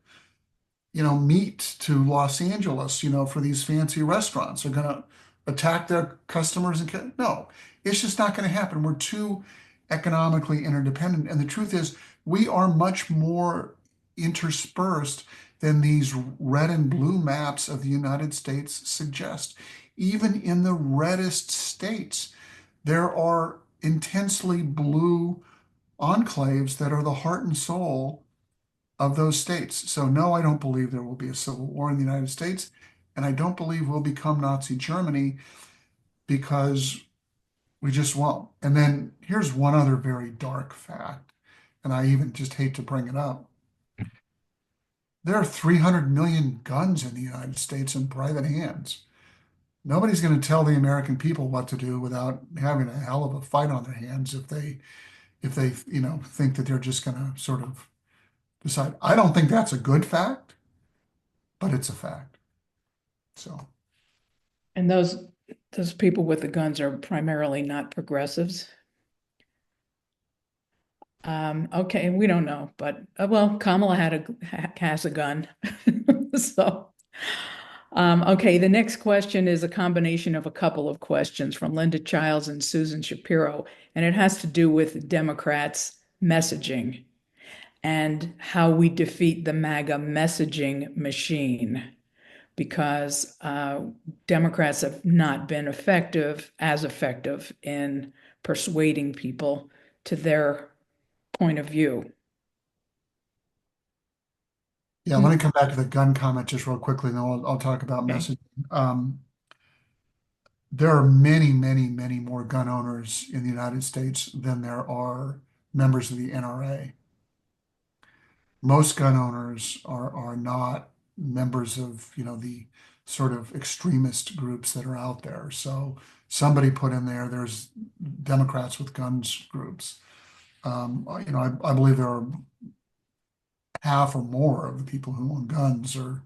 meat to Los Angeles, for these fancy restaurants are going to attack their customers. No, it's just not going to happen. We're too economically interdependent. And the truth is, we are much more interspersed than these red and blue maps of the United States suggest. Even in the reddest states, there are intensely blue enclaves that are the heart and soul of those states. So no, I don't believe there will be a civil war in the United States, and I don't believe we'll become Nazi Germany, because we just won't. And then here's one other very dark fact, and I even just hate to bring it up. there are 300 million guns in the United States in private hands. Nobody's going to tell the American people what to do without having a hell of a fight on their hands if they think that they're just going to sort of decide. I don't think that's a good fact, but it's a fact. So, And those people with the guns are primarily not progressives. Okay, we don't know, but well, Kamala has a gun. So, okay, the next question is a combination of a couple of questions from Linda Childs and Susan Shapiro, and it has to do with Democrats' messaging and how we defeat the MAGA messaging machine, because Democrats have not been as effective in persuading people to their point of view. yeah, let me come back to the gun comment just real quickly, and then I'll talk about Okay. messaging. There are many, many, many more gun owners in the United States than there are members of the NRA. Most gun owners are not members of, the sort of extremist groups that are out there. So somebody put in there's Democrats with guns groups. I believe there are half or more of the people who own guns are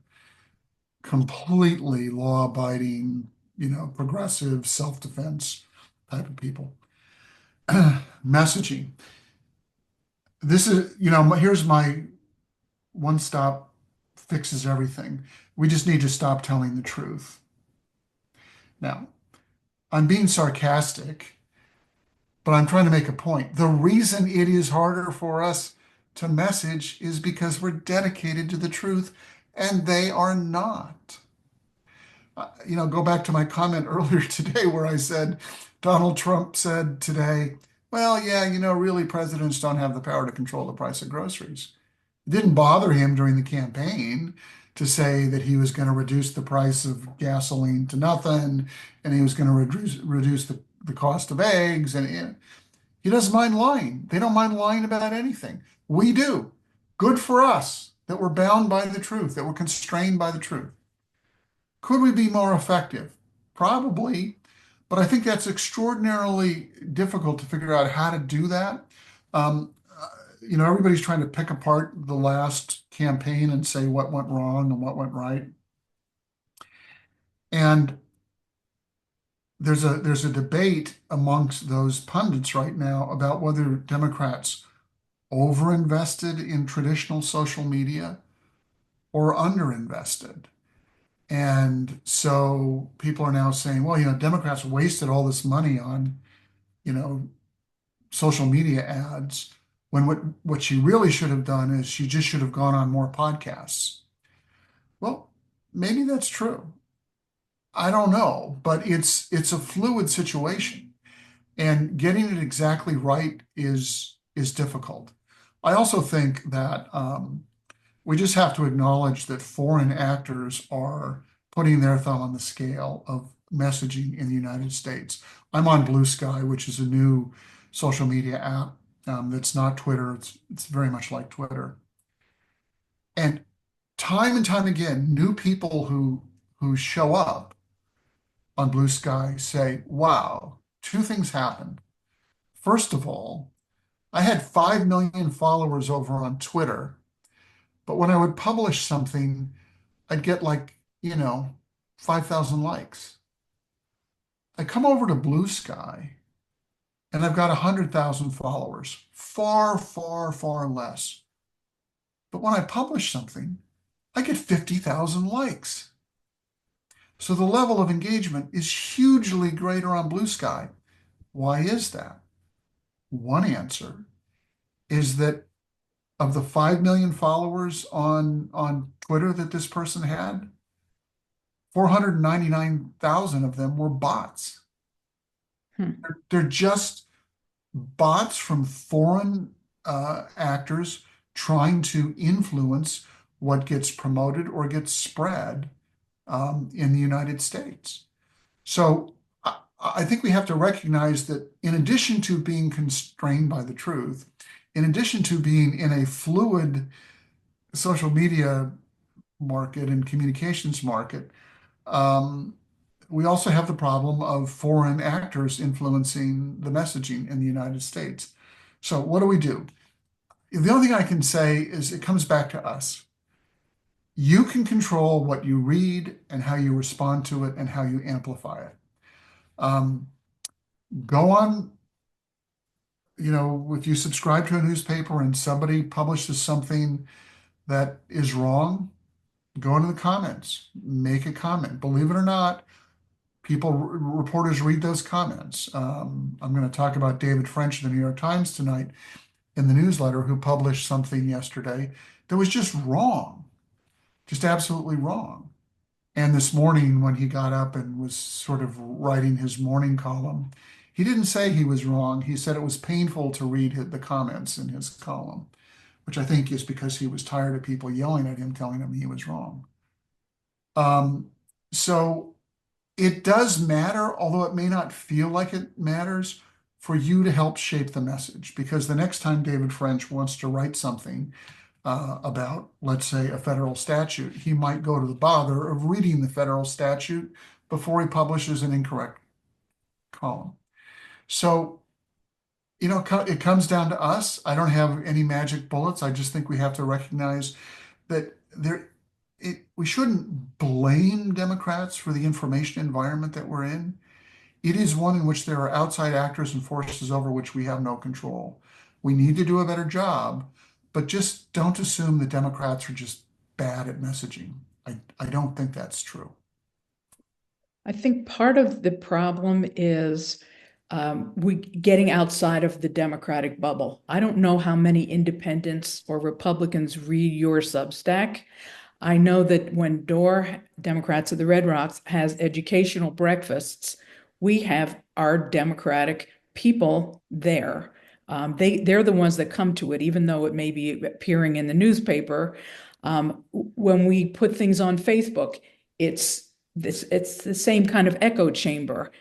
completely law-abiding, progressive self-defense type of people. Messaging. This is, here's my one stop fixes everything. We just need to stop telling the truth. Now, I'm being sarcastic, but I'm trying to make a point. The reason it is harder for us to message is because we're dedicated to the truth, and they are not. Go back to my comment earlier today where I said Donald Trump said today, well, yeah, really presidents don't have the power to control the price of groceries. It didn't bother him during the campaign to say that he was going to reduce the price of gasoline to nothing and he was going to reduce the cost of eggs. And he doesn't mind lying. They don't mind lying about anything. We do. Good for us that we're bound by the truth, that we're constrained by the truth. Could we be more effective? Probably, but I think that's extraordinarily difficult to figure out how to do that. Everybody's trying to pick apart the last campaign and say what went wrong and what went right. And there's a debate amongst those pundits right now about whether Democrats overinvested in traditional social media or underinvested. And so people are now saying, well, Democrats wasted all this money on, social media ads, when what she really should have done is she just should have gone on more podcasts. Well, maybe that's true. I don't know, but it's a fluid situation, and getting it exactly right is difficult. I also think that we just have to acknowledge that foreign actors are putting their thumb on the scale of messaging in the United States. I'm on Blue Sky, which is a new social media app that's not Twitter. It's very much like Twitter. And time again, new people who show up on Blue Sky say, wow, two things happened. First of all, I had 5 million followers over on Twitter, but when I would publish something, I'd get 5,000 likes. I come over to Blue Sky and I've got 100,000 followers, far, far, far less. But when I publish something, I get 50,000 likes. So the level of engagement is hugely greater on Blue Sky. Why is that? One answer is that of the 5 million followers on Twitter that this person had, 499,000 of them were bots. They're just bots from foreign actors trying to influence what gets promoted or gets spread in the United States. So I think we have to recognize that in addition to being constrained by the truth, in addition to being in a fluid social media market and communications market. We also have the problem of foreign actors influencing the messaging in the United States. So what do we do? The only thing I can say is it comes back to us. You can control what you read and how you respond to it and how you amplify it. Go on, if you subscribe to a newspaper and somebody publishes something that is wrong, go into the comments, make a comment. Believe it or not, reporters read those comments. I'm going to talk about David French of the New York Times tonight in the newsletter, who published something yesterday that was just wrong, just absolutely wrong. And this morning, when he got up and was sort of writing his morning column, he didn't say he was wrong. He said it was painful to read the comments in his column, which I think is because he was tired of people yelling at him, telling him he was wrong. So it does matter, although it may not feel like it matters, for you to help shape the message. Because the next time David French wants to write something about, let's say, a federal statute, he might go to the bother of reading the federal statute before he publishes an incorrect column. So, it comes down to us. I don't have any magic bullets. I just think we have to recognize that we shouldn't blame Democrats for the information environment that we're in. It is one in which there are outside actors and forces over which we have no control. We need to do a better job, but just don't assume that Democrats are just bad at messaging. I don't think that's true. I think part of the problem is we getting outside of the Democratic bubble. I don't know how many independents or Republicans read your Substack. I know that when DOOR, Democrats of the Red Rocks, has educational breakfasts, we have our Democratic people there. They're the ones that come to it, even though it may be appearing in the newspaper. When we put things on Facebook, it's the same kind of echo chamber.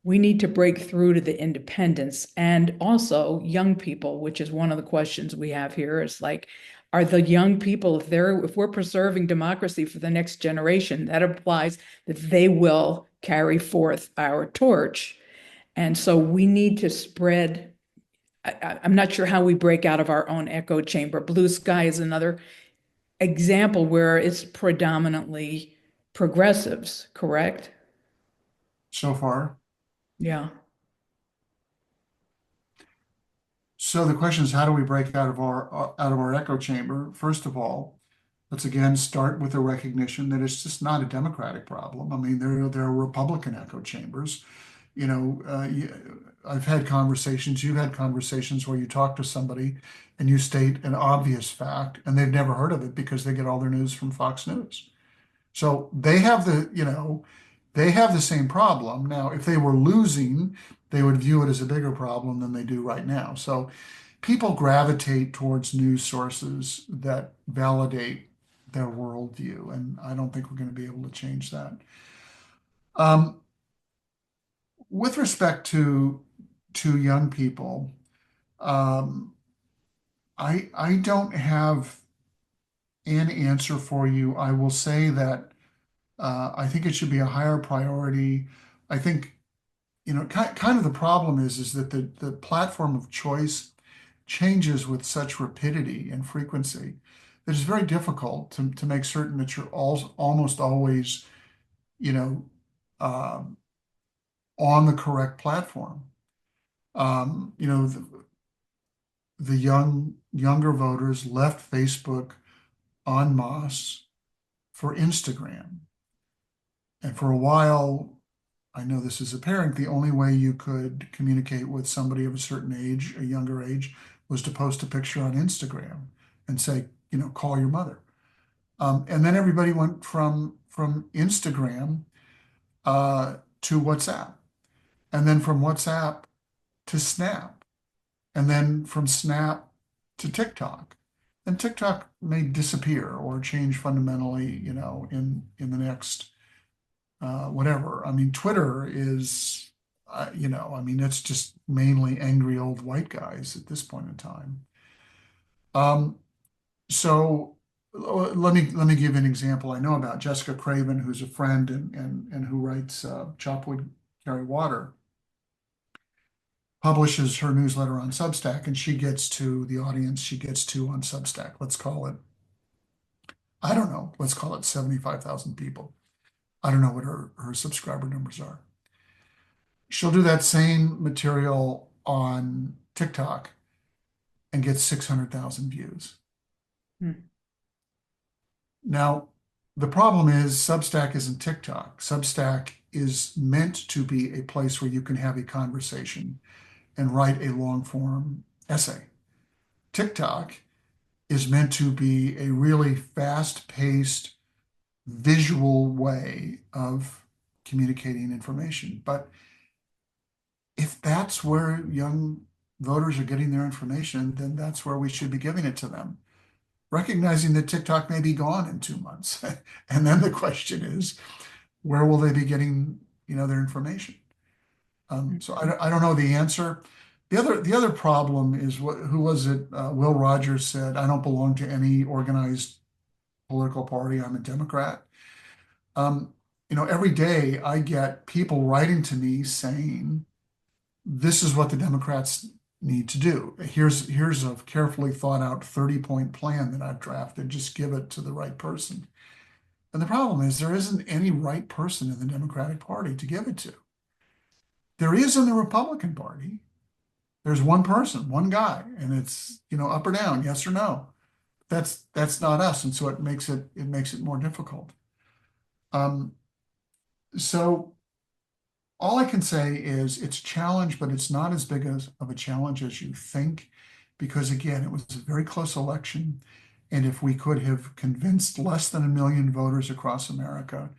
We need to break through to the independents and also young people, which is one of the questions we have here. Is like, are the young people, if we're preserving democracy for the next generation, that implies that they will carry forth our torch. And so we need to spread. I'm not sure how we break out of our own echo chamber. Blue Sky is another example where it's predominantly progressives, correct? So far. Yeah. So the question is, how do we break out of our echo chamber? First of all, let's again start with the recognition that it's just not a Democratic problem. I mean, there are Republican echo chambers. I've had conversations, you've had conversations where you talk to somebody and you state an obvious fact and they've never heard of it because they get all their news from Fox News. So they have the same problem. Now, if they were losing, they would view it as a bigger problem than they do right now. So people gravitate towards news sources that validate their worldview, and I don't think we're going to be able to change that. With respect to young people, I don't have an answer for you. I will say that I think it should be a higher priority. I think, kind of the problem is that the platform of choice changes with such rapidity and frequency that it's very difficult to make certain that you're almost always, on the correct platform. The younger voters left Facebook en masse for Instagram. And for a while, I know this is apparent, the only way you could communicate with somebody of a certain age, a younger age, was to post a picture on Instagram and say, call your mother. And then everybody went from Instagram to WhatsApp, and then from WhatsApp to Snap, and then from Snap to TikTok. And TikTok may disappear or change fundamentally, in the next whatever. I mean, Twitter is, it's just mainly angry old white guys at this point in time. So let me give you an example I know about. Jessica Craven, who's a friend and who writes Chop Wood, Carry Water, publishes her newsletter on Substack, and she gets to the audience she gets to on Substack. Let's call it, I don't know, let's call it 75,000 people. I don't know what her subscriber numbers are. She'll do that same material on TikTok and get 600,000 views. Hmm. Now, the problem is Substack isn't TikTok. Substack is meant to be a place where you can have a conversation and write a long form essay. TikTok is meant to be a really fast paced visual way of communicating information. But if that's where young voters are getting their information, then that's where we should be giving it to them, recognizing that TikTok may be gone in 2 months. And then the question is, where will they be getting, their information? So I don't know the answer. The other problem is who was it? Will Rogers said, "I don't belong to any organized political party. I'm a Democrat." Um, every day I get people writing to me saying, "This is what the Democrats need to do. Here's a carefully thought out 30-point plan that I've drafted. Just give it to the right person." And the problem is there isn't any right person in the Democratic Party to give it to. There is in the Republican Party. There's one person, one guy, and it's, up or down, yes or no. That's not us, and so it makes it more difficult. Um, so all I can say is it's a challenge, but it's not as big of a challenge as you think, because again, it was a very close election. And if we could have convinced less than 1 million voters across America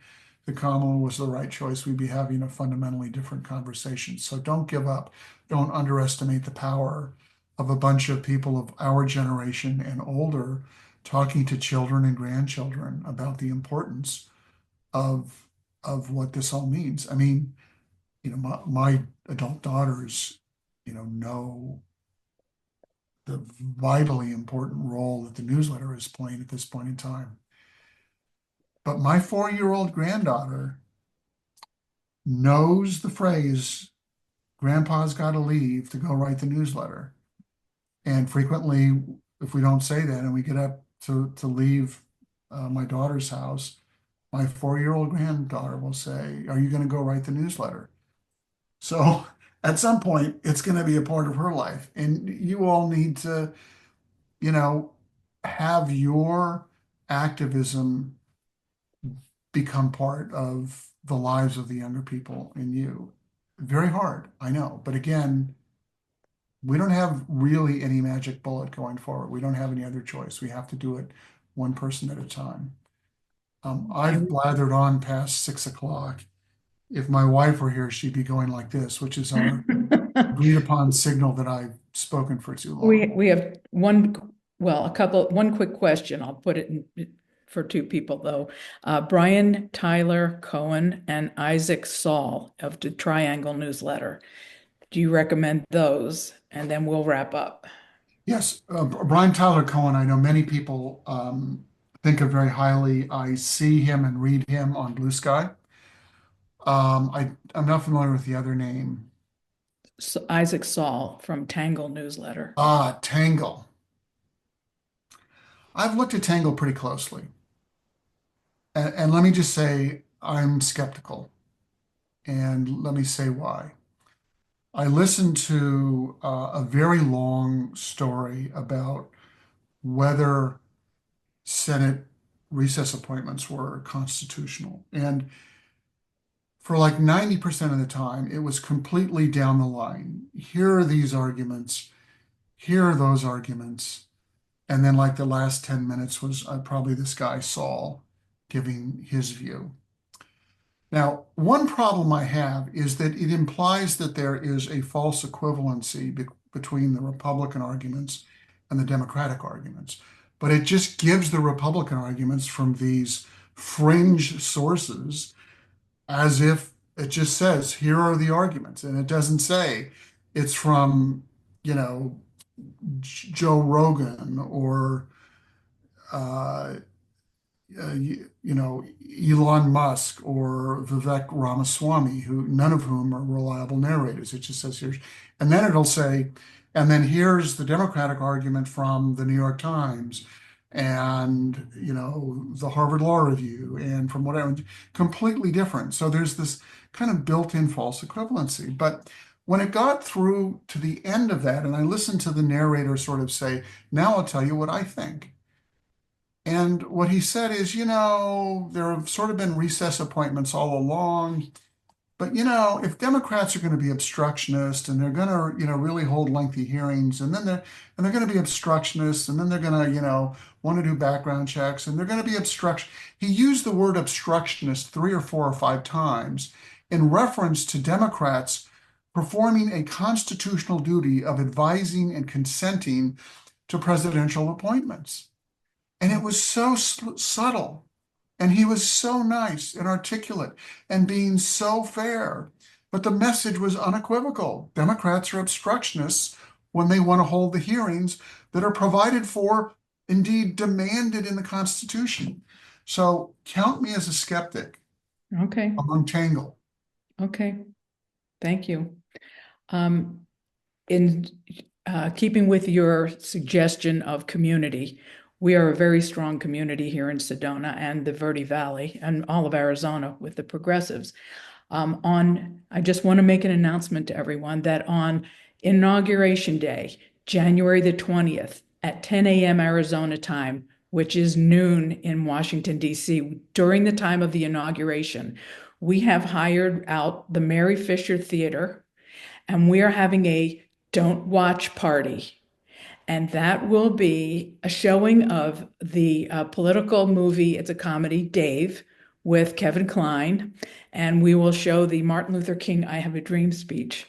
that Kamala was the right choice, we'd be having a fundamentally different conversation. So don't give up. Don't underestimate the power of a bunch of people of our generation and older talking to children and grandchildren about the importance of what this all means. I mean, my adult daughters, know the vitally important role that the newsletter is playing at this point in time. But my 4-year-old granddaughter knows the phrase, "Grandpa's got to leave to go write the newsletter." And frequently, if we don't say that and we get up to leave my daughter's house, my 4-year-old granddaughter will say, "Are you going to go write the newsletter?" So at some point, it's going to be a part of her life. And you all need to, you know, have your activism become part of the lives of the younger people in you. Very hard, I know. But again, we don't have really any magic bullet going forward. We don't have any other choice. We have to do it one person at a time. I've blathered on past 6 o'clock. If my wife were here, she'd be going like this, which is our agreed upon signal that I've spoken for too long. We have one quick question. I'll put it in for two people though. Brian Tyler Cohen and Isaac Saul of the Triangle newsletter. Do you recommend those? And then we'll wrap up. Yes, Brian Tyler Cohen, I know many people think of very highly. I see him and read him on Blue Sky. I'm not familiar with the other name. So Isaac Saul from Tangle newsletter. Tangle. I've looked at Tangle pretty closely. And let me just say, I'm skeptical. And let me say why. I listened to a very long story about whether Senate recess appointments were constitutional. And for like 90% of the time, it was completely down the line. Here are these arguments, here are those arguments. And then, like, the last 10 minutes was probably this guy, Saul, giving his view. Now, one problem I have is that it implies that there is a false equivalency between the Republican arguments and the Democratic arguments. But it just gives the Republican arguments from these fringe sources as if it just says, here are the arguments. And it doesn't say it's from, Joe Rogan or uh, Elon Musk or Vivek Ramaswamy, who none of whom are reliable narrators. It just says here, and then it'll say, and then here's the Democratic argument from the New York Times, and the Harvard Law Review, and from whatever, completely different. So there's this kind of built-in false equivalency. But when it got through to the end of that, and I listened to the narrator sort of say, now I'll tell you what I think. And what he said is, there have sort of been recess appointments all along. But, if Democrats are going to be obstructionists and they're going to, really hold lengthy hearings, and they're going to be obstructionists, and then they're going to, want to do background checks, and they're going to be obstruction. He used the word obstructionist 3 or 4 or 5 times in reference to Democrats performing a constitutional duty of advising and consenting to presidential appointments. And it was so subtle. And he was so nice and articulate and being so fair. But the message was unequivocal. Democrats are obstructionists when they want to hold the hearings that are provided for, indeed demanded in the Constitution. So count me as a skeptic Okay. among Tangle. Okay. Thank you. In keeping with your suggestion of community, we are a very strong community here in Sedona and the Verde Valley and all of Arizona with the progressives. I just want to make an announcement to everyone that on Inauguration Day, January the 20th at 10 a.m. Arizona time, which is noon in Washington, D.C., during the time of the inauguration, we have hired out the Mary Fisher Theater, and we are having a Don't Watch party. And that will be a showing of the political movie, it's a comedy, Dave, with Kevin Kline. And we will show the Martin Luther King I Have a Dream speech.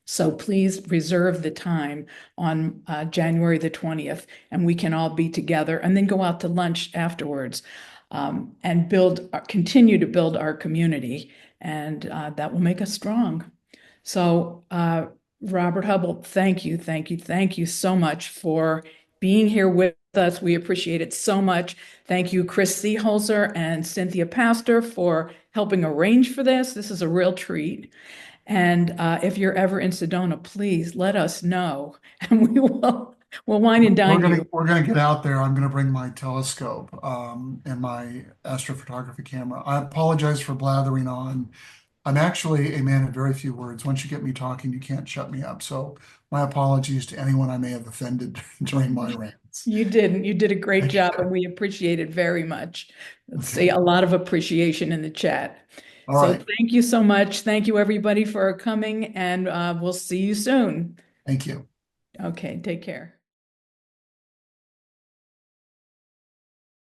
So please reserve the time on January the 20th, and we can all be together and then go out to lunch afterwards and continue to build our community. And that will make us strong. So, Robert Hubbell, thank you so much for being here with us. We appreciate it so much. Thank you, Chris Seeholzer and Cynthia Pastor, for helping arrange for this. This is a real treat. And if you're ever in Sedona, please let us know, and we'll wine and dine you. We're gonna get out there. I'm gonna bring my telescope and my astrophotography camera. I apologize for blathering on. I'm actually a man of very few words. Once you get me talking, you can't shut me up. So my apologies to anyone I may have offended during my rants. You didn't. You did a great Thank job, you. and we appreciate it very much. Let's Okay. see a lot of appreciation in the chat. All So right. thank you so much. Thank you, everybody, for coming, and we'll see you soon. Thank you. Okay, take care.